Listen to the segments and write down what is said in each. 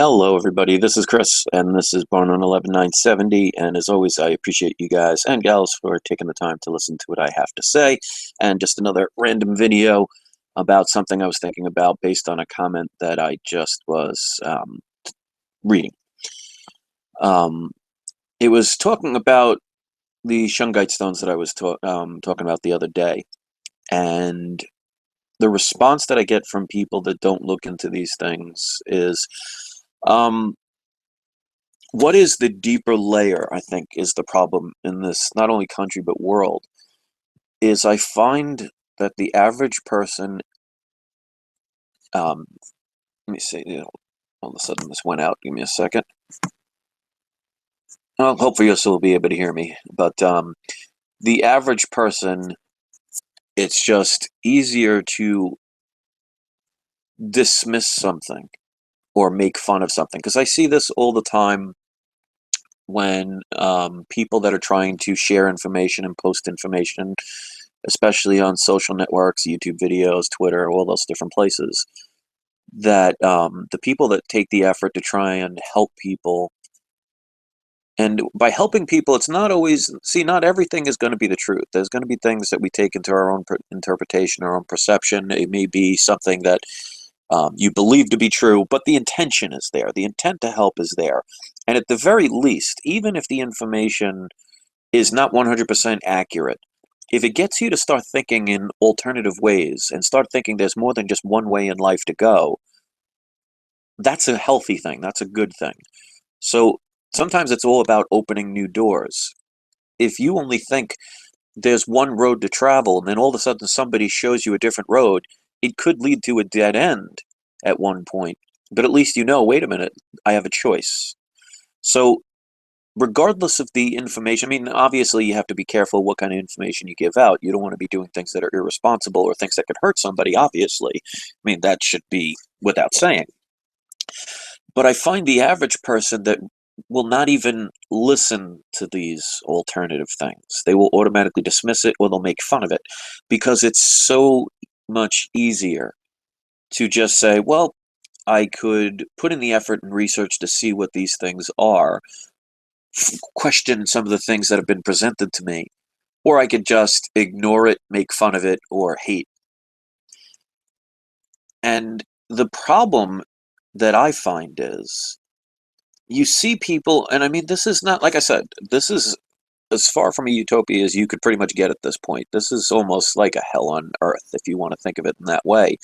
Hello, everybody. This is Chris, and this is Born on 11/9/70. And as always, I appreciate you guys and gals for taking the time to listen to what I have to say. And just another random video about something I was thinking about based on a comment that I just was reading. Um, it was talking about the shungite stones that I was talking about the other day. And the response that I get from people that don't look into these things is, um, what is the deeper layer, I think, is the problem in this, not only country, but world, is I find that the average person, um, let me see, all of a sudden this went out, give me a second. Well, hopefully you'll still be able to hear me, but the average person, it's just easier to dismiss something or make fun of something, because I see this all the time when people that are trying to share information and post information, especially on social networks, YouTube videos, Twitter, all those different places, that the people that take the effort to try and help people, and by helping people, it's not always, see, not everything is going to be the truth. There's going to be things that we take into our own interpretation, our own perception. It may be something that you believe to be true, but the intention is there. The intent to help is there. And at the very least, even if the information is not 100% accurate, if it gets you to start thinking in alternative ways and start thinking there's more than just one way in life to go, that's a healthy thing. That's a good thing. So sometimes it's all about opening new doors. If you only think there's one road to travel and then all of a sudden somebody shows you a different road, it could lead to a dead end at one point. But at least you know, wait a minute, I have a choice. So regardless of the information, I mean, obviously you have to be careful what kind of information you give out. You don't want to be doing things that are irresponsible or things that could hurt somebody, obviously. I mean, that should be without saying. But I find the average person that will not even listen to these alternative things. They will automatically dismiss it or they'll make fun of it because it's so much easier to just say, well, I could put in the effort and research to see what these things are, question some of the things that have been presented to me, or I could just ignore it, make fun of it, or hate. And the problem that I find is you see people, and I mean, this is not, like I said, this is as far from a utopia as you could pretty much get at this point. This is almost like a hell on earth, if you want to think of it in that way.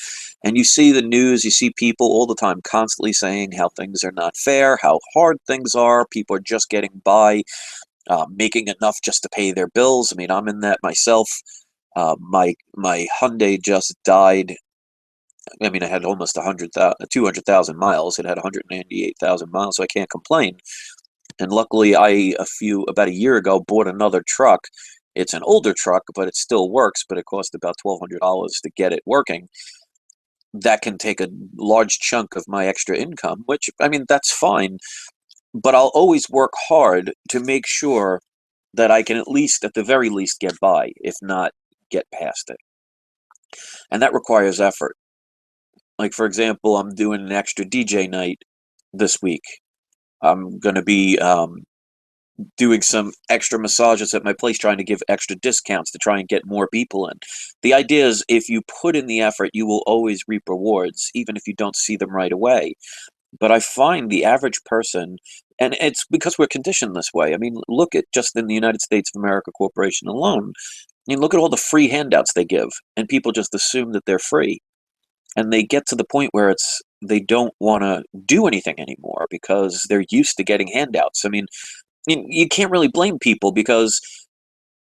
And you see the news, you see people all the time constantly saying how things are not fair, how hard things are, people are just getting by, making enough just to pay their bills. I mean, I'm in that myself. My Hyundai just died. I mean, I had almost 200,000 miles. It had 198,000 miles, so I can't complain. And luckily, about a year ago, bought another truck. It's an older truck, but it still works, but it cost about $1,200 to get it working. That can take a large chunk of my extra income, which, I mean, that's fine. But I'll always work hard to make sure that I can at least, at the very least, get by, if not get past it. And that requires effort. Like, for example, I'm doing an extra DJ night this week. I'm going to be doing some extra massages at my place, trying to give extra discounts to try and get more people in. The idea is if you put in the effort, you will always reap rewards, even if you don't see them right away. But I find the average person, and it's because we're conditioned this way. I mean, look at just in the United States of America Corporation alone. I mean, look at all the free handouts they give, and people just assume that they're free. And they get to the point where they don't want to do anything anymore because they're used to getting handouts. I mean, you can't really blame people because,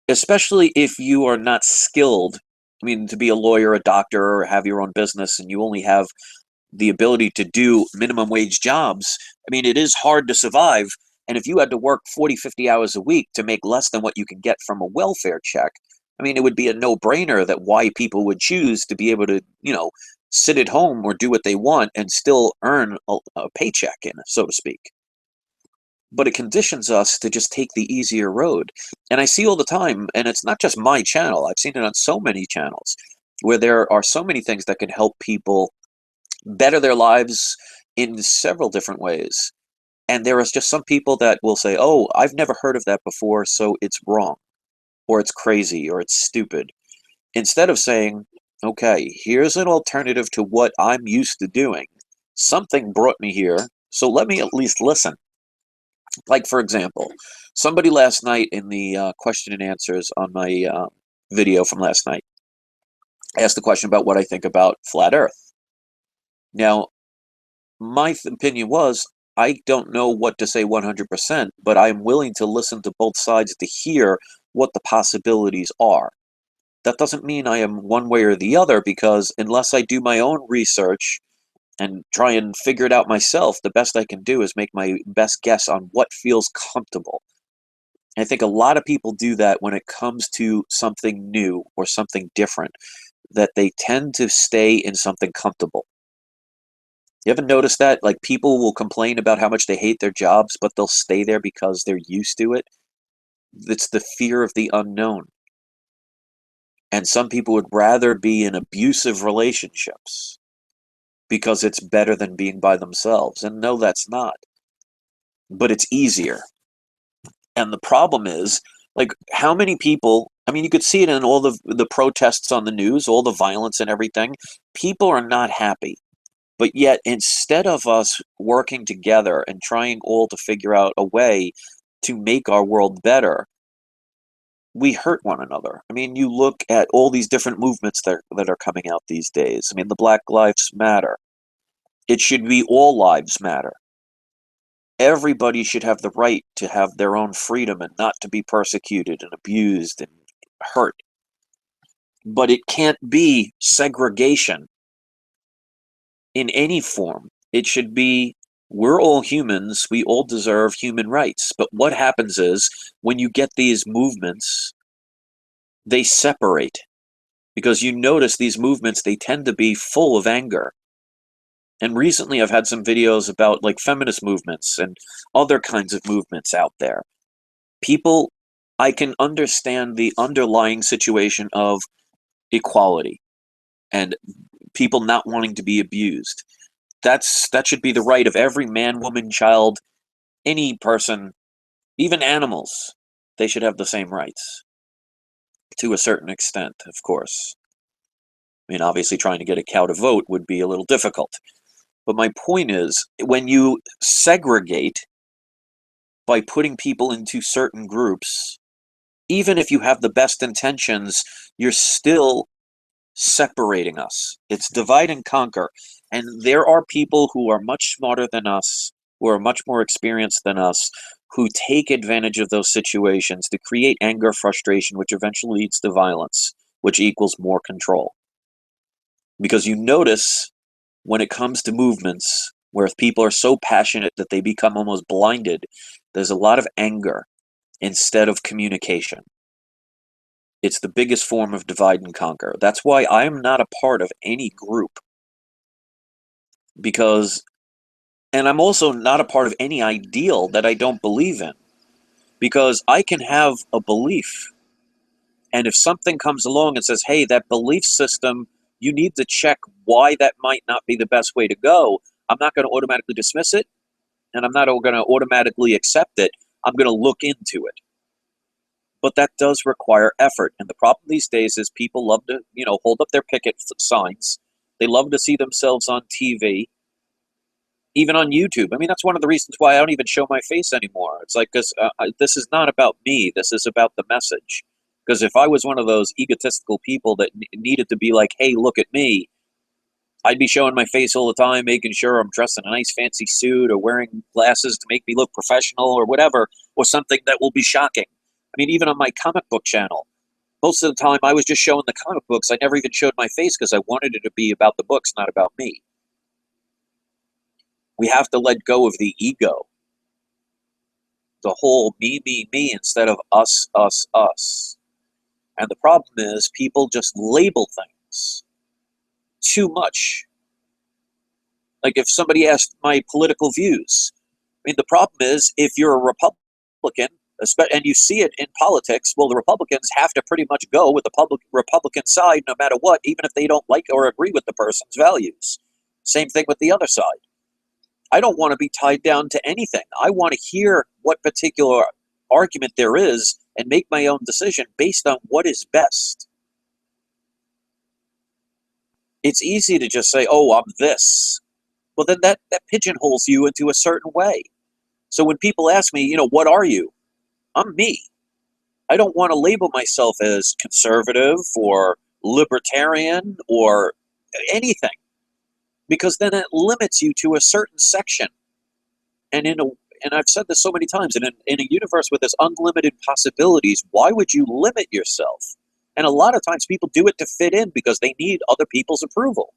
especially if you are not skilled, I mean, to be a lawyer, a doctor, or have your own business, and you only have the ability to do minimum wage jobs, I mean, it is hard to survive. And if you had to work 40, 50 hours a week to make less than what you can get from a welfare check, I mean, it would be a no-brainer that why people would choose to be able to, sit at home or do what they want and still earn a paycheck, so to speak. But it conditions us to just take the easier road. And I see all the time, and it's not just my channel, I've seen it on so many channels, where there are so many things that can help people better their lives, in several different ways. And there is just some people that will say, oh, I've never heard of that before, so it's wrong, or it's crazy, or it's stupid. Instead of saying, okay, here's an alternative to what I'm used to doing. Something brought me here, so let me at least listen. Like, for example, somebody last night in the question and answers on my video from last night asked the question about what I think about flat Earth. Now, my opinion was, I don't know what to say 100%, but I'm willing to listen to both sides to hear what the possibilities are. That doesn't mean I am one way or the other, because unless I do my own research and try and figure it out myself, the best I can do is make my best guess on what feels comfortable. I think a lot of people do that when it comes to something new or something different, that they tend to stay in something comfortable. You ever notice that? Like, people will complain about how much they hate their jobs, but they'll stay there because they're used to it. It's the fear of the unknown. And some people would rather be in abusive relationships because it's better than being by themselves. And no, that's not. But it's easier. And the problem is, like, how many people, I mean, you could see it in all the protests on the news, all the violence and everything. People are not happy. But yet, instead of us working together and trying all to figure out a way to make our world better, we hurt one another. I mean, you look at all these different movements that are coming out these days. I mean, the Black Lives Matter. It should be all lives matter. Everybody should have the right to have their own freedom and not to be persecuted and abused and hurt. But it can't be segregation in any form. It should be, we're all humans, we all deserve human rights. But what happens is, when you get these movements, they separate. Because you notice these movements, they tend to be full of anger. And recently I've had some videos about, like, feminist movements and other kinds of movements out there. People, I can understand the underlying situation of equality and people not wanting to be abused. That should be the right of every man, woman, child, any person, even animals. They should have the same rights, to a certain extent, of course. I mean, obviously trying to get a cow to vote would be a little difficult. But my point is, when you segregate by putting people into certain groups, even if you have the best intentions, you're still separating us. It's divide and conquer. And there are people who are much smarter than us, who are much more experienced than us, who take advantage of those situations to create anger, frustration, which eventually leads to violence, which equals more control. Because you notice, when it comes to movements where people are so passionate that they become almost blinded, there's a lot of anger instead of communication. It's the biggest form of divide and conquer. That's why I'm not a part of any group. And I'm also not a part of any ideal that I don't believe in. Because I can have a belief, and if something comes along and says, hey, that belief system, you need to check why that might not be the best way to go, I'm not going to automatically dismiss it, and I'm not going to automatically accept it. I'm going to look into it. But that does require effort. And the problem these days is people love to, hold up their picket signs. They love to see themselves on TV, even on YouTube. I mean, that's one of the reasons why I don't even show my face anymore. It's like, because this is not about me. This is about the message. Because if I was one of those egotistical people that needed to be like, hey, look at me, I'd be showing my face all the time, making sure I'm dressed in a nice fancy suit or wearing glasses to make me look professional or whatever, or something that will be shocking. I mean, even on my comic book channel, most of the time I was just showing the comic books. I never even showed my face because I wanted it to be about the books, not about me. We have to let go of the ego, the whole me, me, me, instead of us, us, us. And the problem is people just label things too much. Like, if somebody asked my political views, I mean, the problem is, if you're a Republican, and you see it in politics, well, the Republicans have to pretty much go with the Republican side no matter what, even if they don't like or agree with the person's values. Same thing with the other side. I don't want to be tied down to anything. I want to hear what particular argument there is and make my own decision based on what is best. It's easy to just say, oh, I'm this. Well, then that pigeonholes you into a certain way. So when people ask me, what are you? I'm me. I don't want to label myself as conservative or libertarian or anything, because then it limits you to a certain section. And and I've said this so many times, in a universe with this unlimited possibilities, why would you limit yourself? And a lot of times people do it to fit in because they need other people's approval.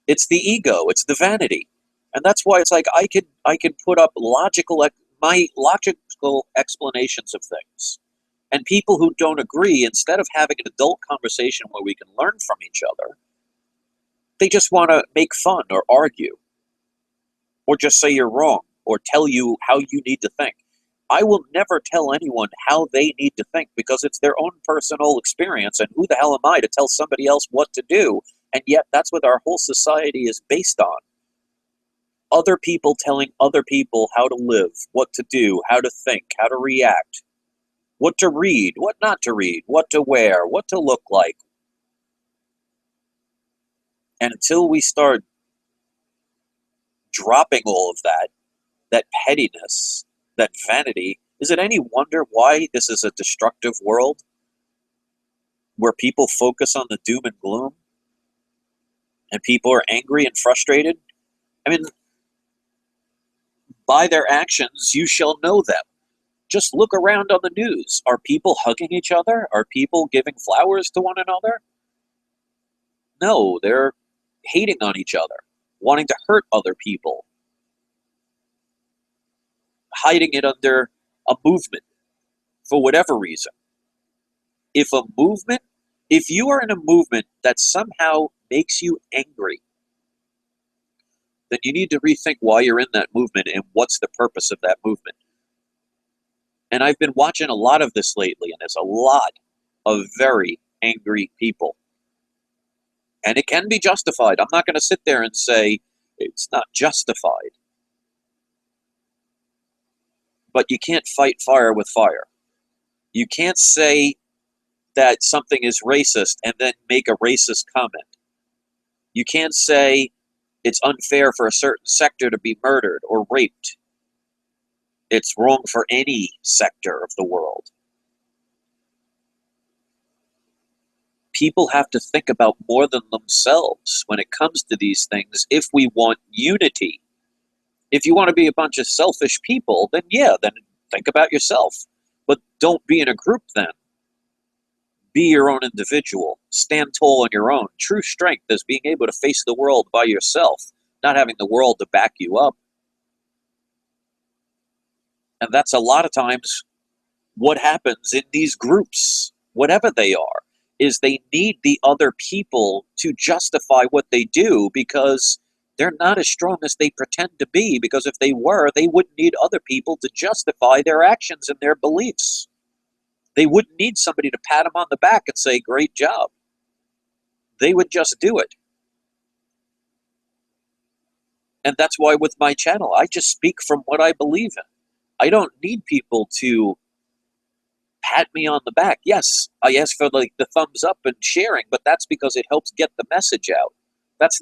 It's the ego, it's the vanity. And that's why it's like I could put up my logical explanations of things. And people who don't agree, instead of having an adult conversation where we can learn from each other, they just want to make fun or argue or just say you're wrong or tell you how you need to think. I will never tell anyone how they need to think because it's their own personal experience, and who the hell am I to tell somebody else what to do? And yet that's what our whole society is based on. Other people telling other people how to live, what to do, how to think, how to react, what to read, what not to read, what to wear, what to look like. And until we start dropping all of that pettiness, that vanity, is it any wonder why this is a destructive world where people focus on the doom and gloom and people are angry and frustrated? I mean, by their actions, you shall know them. Just look around on the news. Are people hugging each other? Are people giving flowers to one another? No, they're hating on each other, wanting to hurt other people, hiding it under a movement for whatever reason. If you are in a movement that somehow makes you angry, then you need to rethink why you're in that movement and what's the purpose of that movement. And I've been watching a lot of this lately, and there's a lot of very angry people. And it can be justified. I'm not going to sit there and say it's not justified. But you can't fight fire with fire. You can't say that something is racist and then make a racist comment. You can't say it's unfair for a certain sector to be murdered or raped. It's wrong for any sector of the world. People have to think about more than themselves when it comes to these things if we want unity. If you want to be a bunch of selfish people, then think about yourself. But don't be in a group then. Be your own individual. Stand tall on your own. True strength is being able to face the world by yourself, not having the world to back you up. And that's a lot of times what happens in these groups, whatever they are, is they need the other people to justify what they do because they're not as strong as they pretend to be, because if they were, they wouldn't need other people to justify their actions and their beliefs. They wouldn't need somebody to pat them on the back and say, great job. They would just do it. And that's why with my channel, I just speak from what I believe in. I don't need people to pat me on the back. Yes, I ask for the thumbs up and sharing, but that's because it helps get the message out. It's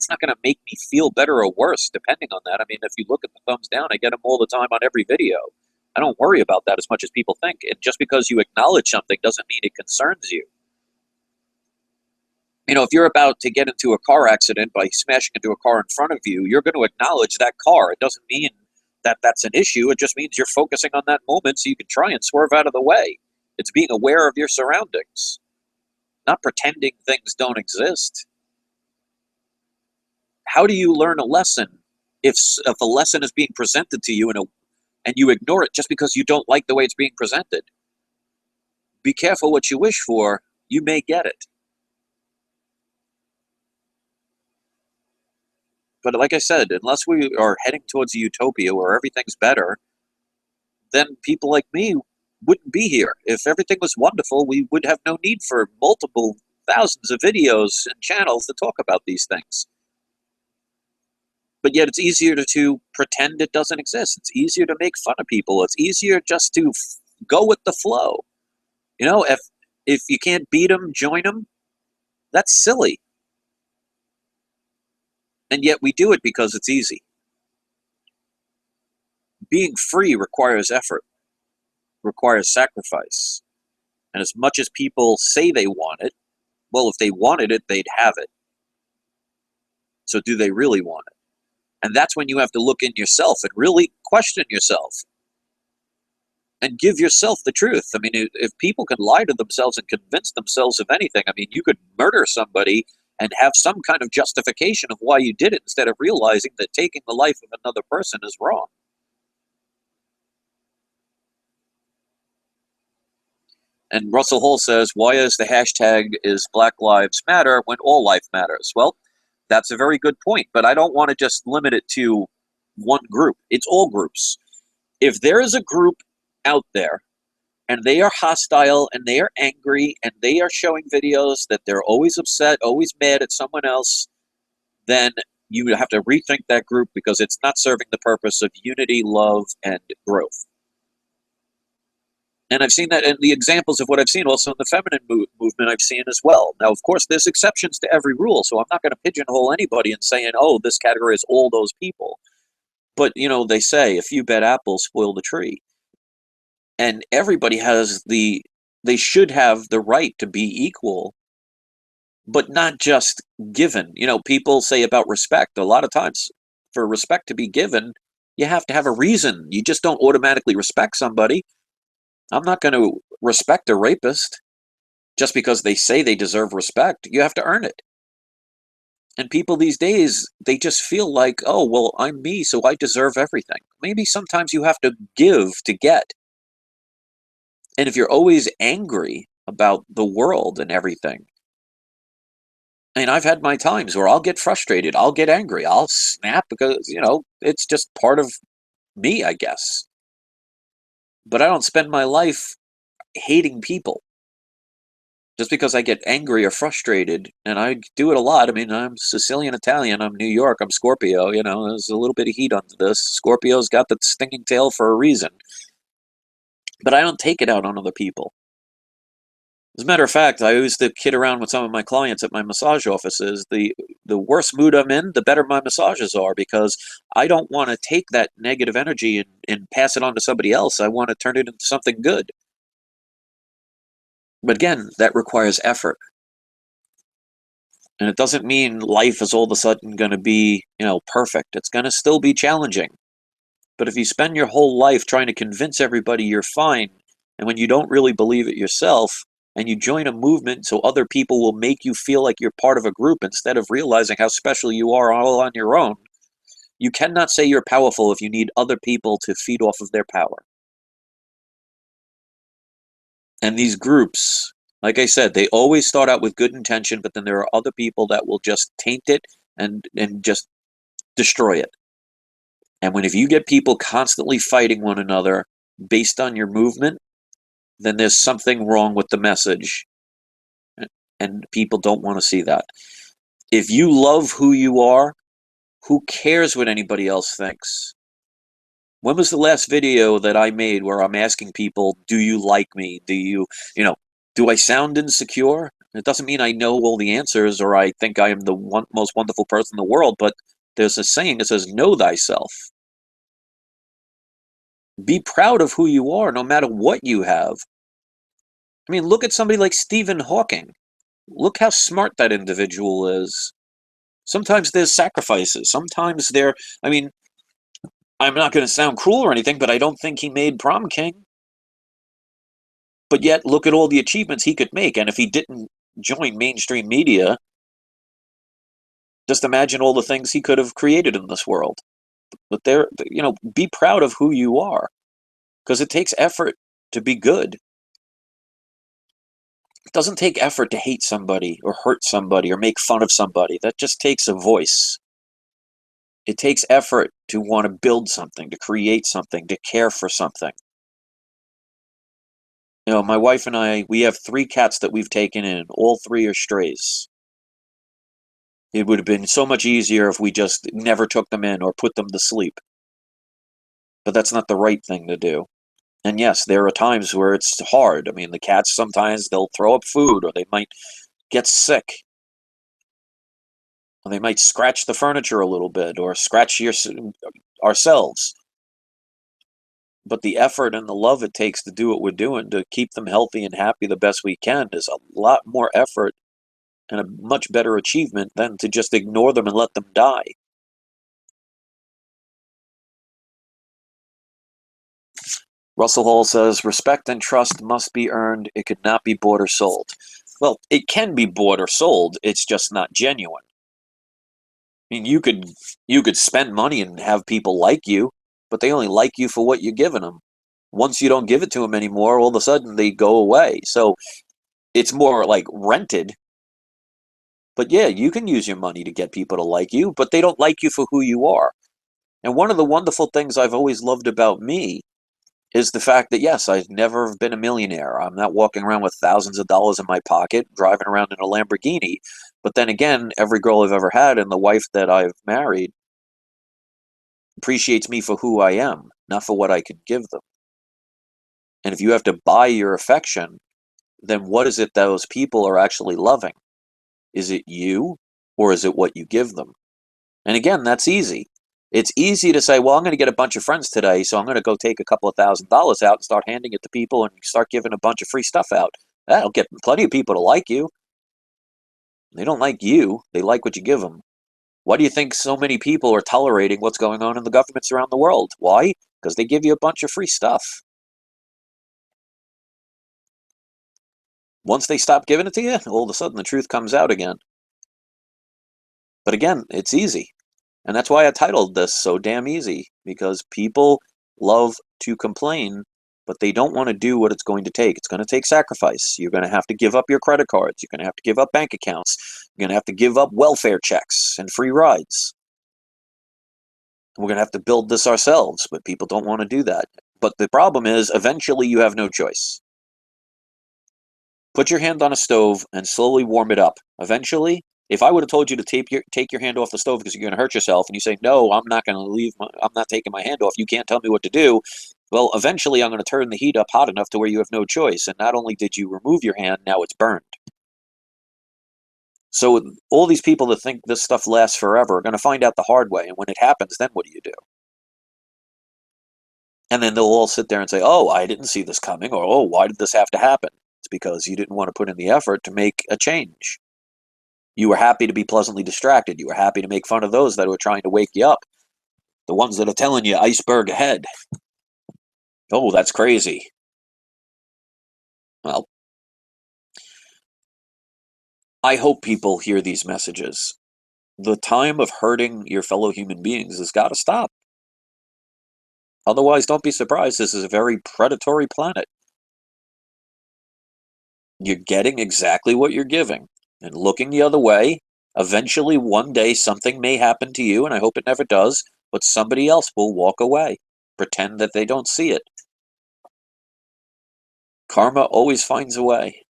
not going to make me feel better or worse depending on that. I mean, if you look at the thumbs down, I get them all the time on every video. I don't worry about that as much as people think. And just because you acknowledge something doesn't mean it concerns you. If you're about to get into a car accident by smashing into a car in front of you, you're going to acknowledge that car. It doesn't mean that that's an issue. It just means you're focusing on that moment so you can try and swerve out of the way. It's being aware of your surroundings, not pretending things don't exist. How do you learn a lesson if a lesson is being presented to you and you ignore it just because you don't like the way it's being presented? Be careful what you wish for. You may get it. But like I said, unless we are heading towards a utopia where everything's better, then people like me wouldn't be here. If everything was wonderful, we would have no need for multiple thousands of videos and channels to talk about these things. But yet it's easier to pretend it doesn't exist. It's easier to make fun of people. It's easier just to go with the flow. You know, if you can't beat them, join them. That's silly. And yet we do it because it's easy. Being free requires effort, requires sacrifice. And as much as people say they want it, well, if they wanted it, they'd have it. So do they really want it? And that's when you have to look in yourself and really question yourself and give yourself the truth. I mean, if people can lie to themselves and convince themselves of anything, I mean, you could murder somebody and have some kind of justification of why you did it instead of realizing that taking the life of another person is wrong. And Russell Hall says, why is the hashtag is Black Lives Matter when all life matters? Well, that's a very good point, but I don't want to just limit it to one group. It's all groups. If there is a group out there and they are hostile and they are angry and they are showing videos that they're always upset, always mad at someone else, then you have to rethink that group because it's not serving the purpose of unity, love, and growth. And I've seen that in the examples of what I've seen also in the feminine movement I've seen as well. Now, of course, there's exceptions to every rule, so I'm not going to pigeonhole anybody and saying, oh, this category is all those people. But, you know, they say a few bad apples spoil the tree. And everybody has they should have the right to be equal, but not just given. You know, people say about respect, a lot of times for respect to be given, you have to have a reason. You just don't automatically respect somebody. I'm not going to respect a rapist just because they say they deserve respect. You have to earn it. And people these days, they just feel like, oh, well, I'm me, so I deserve everything. Maybe sometimes you have to give to get. And if you're always angry about the world and everything, and I've had my times where I'll get frustrated, I'll get angry, I'll snap because, you know, it's just part of me, I guess. But I don't spend my life hating people just because I get angry or frustrated, and I do it a lot. I mean, I'm Sicilian Italian, I'm New York, I'm Scorpio, you know, there's a little bit of heat onto this. Scorpio's got the stinging tail for a reason. But I don't take it out on other people. As a matter of fact, I used to kid around with some of my clients at my massage offices. The worse mood I'm in, the better my massages are, because I don't want to take that negative energy and pass it on to somebody else. I want to turn it into something good. But again, that requires effort. And it doesn't mean life is all of a sudden going to be, you know, perfect. It's going to still be challenging. But if you spend your whole life trying to convince everybody you're fine, and when you don't really believe it yourself, and you join a movement so other people will make you feel like you're part of a group instead of realizing how special you are all on your own, you cannot say you're powerful if you need other people to feed off of their power. And these groups, like I said, they always start out with good intention, but then there are other people that will just taint it and just destroy it. And if you get people constantly fighting one another based on your movement, then there's something wrong with the message, and people don't want to see that. If you love who you are, who cares what anybody else thinks? When was the last video that I made where I'm asking people, do you like me? Do I sound insecure? It doesn't mean I know all the answers or I think I am the most wonderful person in the world, but there's a saying that says, know thyself. Be proud of who you are, no matter what you have. I mean, look at somebody like Stephen Hawking. Look how smart that individual is. Sometimes there's sacrifices. Sometimes I mean, I'm not going to sound cruel or anything, but I don't think he made prom king. But yet, look at all the achievements he could make. And if he didn't join mainstream media, just imagine all the things he could have created in this world. But be proud of who you are, because it takes effort to be good. It doesn't take effort to hate somebody or hurt somebody or make fun of somebody. That just takes a voice. It takes effort to want to build something, to create something, to care for something. You know, my wife and I, we have 3 cats that we've taken in. All 3 are strays. It would have been so much easier if we just never took them in or put them to sleep. But that's not the right thing to do. And yes, there are times where it's hard. I mean, the cats sometimes they'll throw up food or they might get sick. Or they might scratch the furniture a little bit or scratch ourselves. But the effort and the love it takes to do what we're doing to keep them healthy and happy the best we can is a lot more effort and a much better achievement than to just ignore them and let them die. Russell Hall says, respect and trust must be earned. It could not be bought or sold. Well, it can be bought or sold. It's just not genuine. I mean, you could spend money and have people like you, but they only like you for what you're giving them. Once you don't give it to them anymore, all of a sudden they go away. So it's more like rented. But yeah, you can use your money to get people to like you, but they don't like you for who you are. And one of the wonderful things I've always loved about me is the fact that, yes, I've never been a millionaire. I'm not walking around with thousands of dollars in my pocket, driving around in a Lamborghini. But then again, every girl I've ever had and the wife that I've married appreciates me for who I am, not for what I could give them. And if you have to buy your affection, then what is it those people are actually loving? Is it you or is it what you give them? And again, that's easy. It's easy to say, well, I'm going to get a bunch of friends today, so I'm going to go take a couple of $1,000s out and start handing it to people and start giving a bunch of free stuff out. That'll get plenty of people to like you. They don't like you. They like what you give them. Why do you think so many people are tolerating what's going on in the governments around the world? Why? Because they give you a bunch of free stuff. Once they stop giving it to you, all of a sudden the truth comes out again. But again, it's easy. And that's why I titled this So Damn Easy, because people love to complain, but they don't want to do what it's going to take. It's going to take sacrifice. You're going to have to give up your credit cards. You're going to have to give up bank accounts. You're going to have to give up welfare checks and free rides. We're going to have to build this ourselves, but people don't want to do that. But the problem is, eventually you have no choice. Put your hand on a stove and slowly warm it up. Eventually, if I would have told you to take your hand off the stove because you're going to hurt yourself, and you say, no, I'm not going to I'm not taking my hand off, you can't tell me what to do, well, eventually I'm going to turn the heat up hot enough to where you have no choice. And not only did you remove your hand, now it's burned. So all these people that think this stuff lasts forever are going to find out the hard way. And when it happens, then what do you do? And then they'll all sit there and say, oh, I didn't see this coming, or, oh, why did this have to happen? It's because you didn't want to put in the effort to make a change. You were happy to be pleasantly distracted. You were happy to make fun of those that were trying to wake you up. The ones that are telling you iceberg ahead. Oh, that's crazy. Well, I hope people hear these messages. The time of hurting your fellow human beings has got to stop. Otherwise, don't be surprised. This is a very predatory planet. You're getting exactly what you're giving. And looking the other way, eventually one day something may happen to you, and I hope it never does, but somebody else will walk away. Pretend that they don't see it. Karma always finds a way.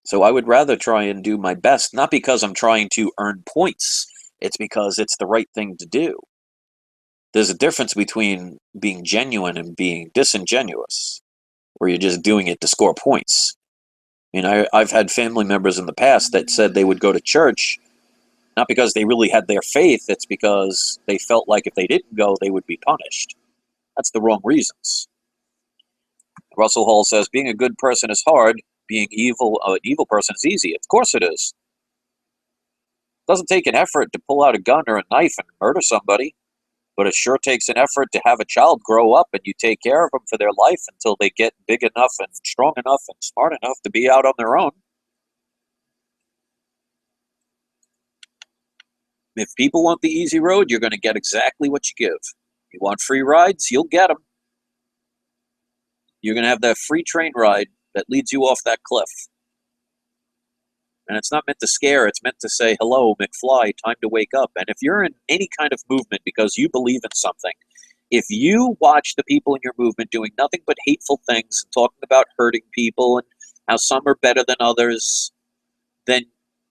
So I would rather try and do my best, not because I'm trying to earn points. It's because it's the right thing to do. There's a difference between being genuine and being disingenuous, where you're just doing it to score points. I mean, I've had family members in the past that said they would go to church, not because they really had their faith, it's because they felt like if they didn't go, they would be punished. That's the wrong reasons. Russell Hall says, being a good person is hard. Being an evil person is easy. Of course it is. It doesn't take an effort to pull out a gun or a knife and murder somebody, but it sure takes an effort to have a child grow up and you take care of them for their life until they get big enough and strong enough and smart enough to be out on their own. If people want the easy road, you're going to get exactly what you give. You want free rides, you'll get them. You're going to have that free train ride that leads you off that cliff. And it's not meant to scare, it's meant to say, hello, McFly, time to wake up. And if you're in any kind of movement because you believe in something, if you watch the people in your movement doing nothing but hateful things and talking about hurting people and how some are better than others, then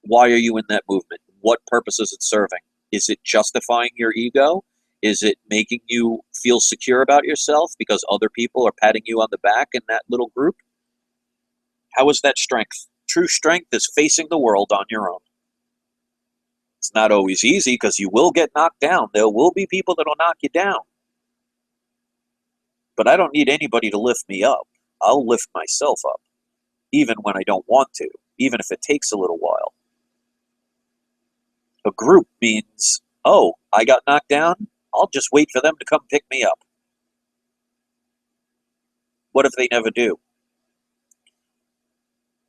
why are you in that movement? what purpose is it serving? Is it justifying your ego? Is it making you feel secure about yourself because other people are patting you on the back in that little group? How is that strength? True strength is facing the world on your own. It's not always easy because you will get knocked down. There will be people that will knock you down. But I don't need anybody to lift me up. I'll lift myself up, even when I don't want to, even if it takes a little while. A group means, oh, I got knocked down? I'll just wait for them to come pick me up. What if they never do?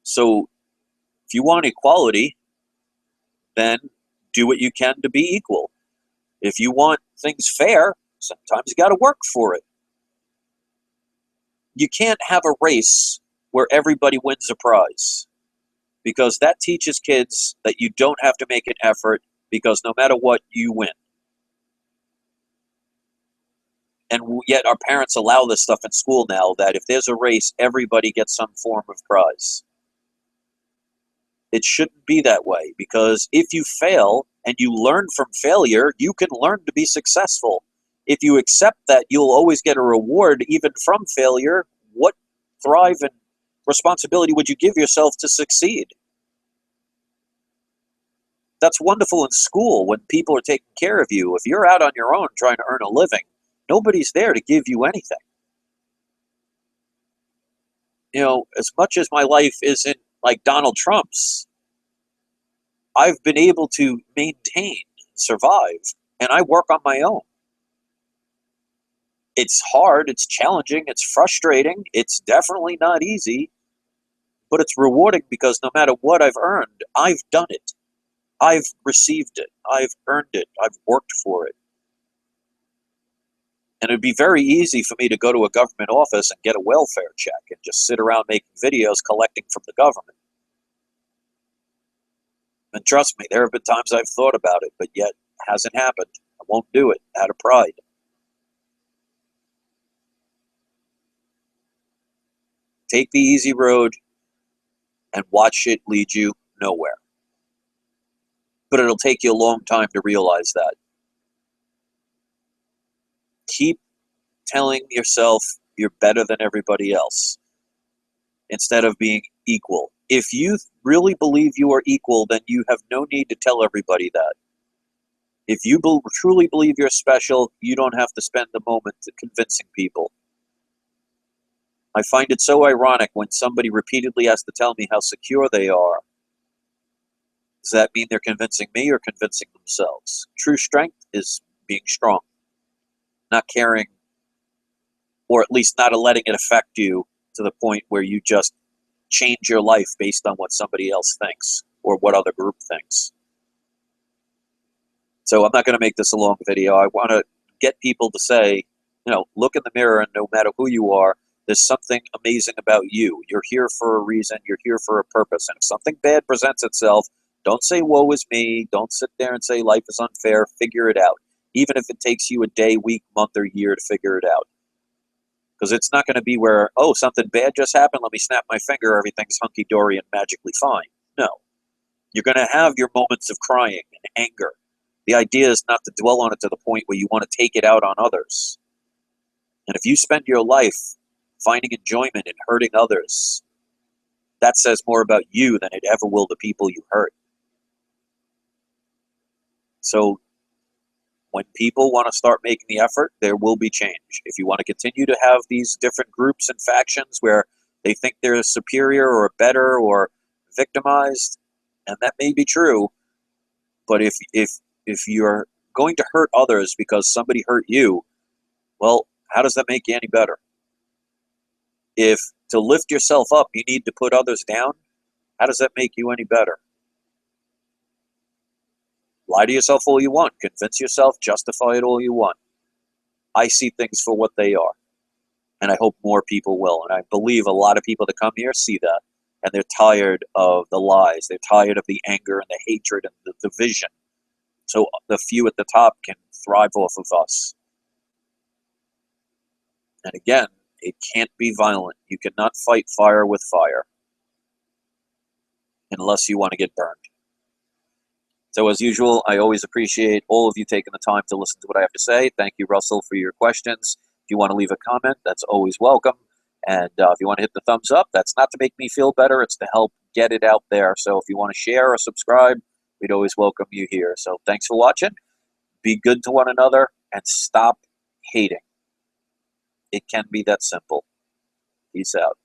So if you want equality, then do what you can to be equal. If you want things fair, sometimes you got to work for it. You can't have a race where everybody wins a prize, because that teaches kids that you don't have to make an effort, because no matter what, you win. And yet our parents allow this stuff in school now, that if there's a race, everybody gets some form of prize. It shouldn't be that way, because if you fail and you learn from failure, you can learn to be successful. If you accept that you'll always get a reward even from failure, what thrive and responsibility would you give yourself to succeed? That's wonderful in school when people are taking care of you. If you're out on your own trying to earn a living, nobody's there to give you anything. As much as my life isn't like Donald Trump's, I've been able to maintain, survive, and I work on my own. It's hard, it's challenging, it's frustrating, it's definitely not easy, but it's rewarding, because no matter what I've earned, I've done it. I've received it. I've earned it. I've worked for it. And it'd be very easy for me to go to a government office and get a welfare check and just sit around making videos collecting from the government. And trust me, there have been times I've thought about it, but yet it hasn't happened. I won't do it out of pride. Take the easy road and watch it lead you nowhere. But it'll take you a long time to realize that. Keep telling yourself you're better than everybody else instead of being equal. If you really believe you are equal, then you have no need to tell everybody that. If you truly believe you're special, you don't have to spend the moment convincing people. I find it so ironic when somebody repeatedly has to tell me how secure they are. Does that mean they're convincing me or convincing themselves? True strength is being strong, not caring, or at least not letting it affect you to the point where you just change your life based on what somebody else thinks or what other group thinks. So I'm not going to make this a long video. I want to get people to say, look in the mirror, and no matter who you are, there's something amazing about you. You're here for a reason. You're here for a purpose. And if something bad presents itself, don't say, woe is me. Don't sit there and say life is unfair. Figure it out. Even if it takes you a day, week, month, or year to figure it out. Because it's not going to be where, oh, something bad just happened, let me snap my finger, everything's hunky-dory and magically fine. No. You're going to have your moments of crying and anger. The idea is not to dwell on it to the point where you want to take it out on others. And if you spend your life finding enjoyment in hurting others, that says more about you than it ever will the people you hurt. So when people want to start making the effort, there will be change. If you want to continue to have these different groups and factions where they think they're superior or better or victimized, and that may be true, but if you're going to hurt others because somebody hurt you, well, how does that make you any better? If to lift yourself up you need to put others down, how does that make you any better? Lie to yourself all you want. Convince yourself, justify it all you want. I see things for what they are, and I hope more people will. And I believe a lot of people that come here see that, and they're tired of the lies. They're tired of the anger and the hatred and the division. So the few at the top can thrive off of us. And again, it can't be violent. You cannot fight fire with fire unless you want to get burned. So as usual, I always appreciate all of you taking the time to listen to what I have to say. Thank you, Russell, for your questions. If you want to leave a comment, that's always welcome. And if you want to hit the thumbs up, that's not to make me feel better. It's to help get it out there. So if you want to share or subscribe, we'd always welcome you here. So thanks for watching. Be good to one another and stop hating. It can be that simple. Peace out.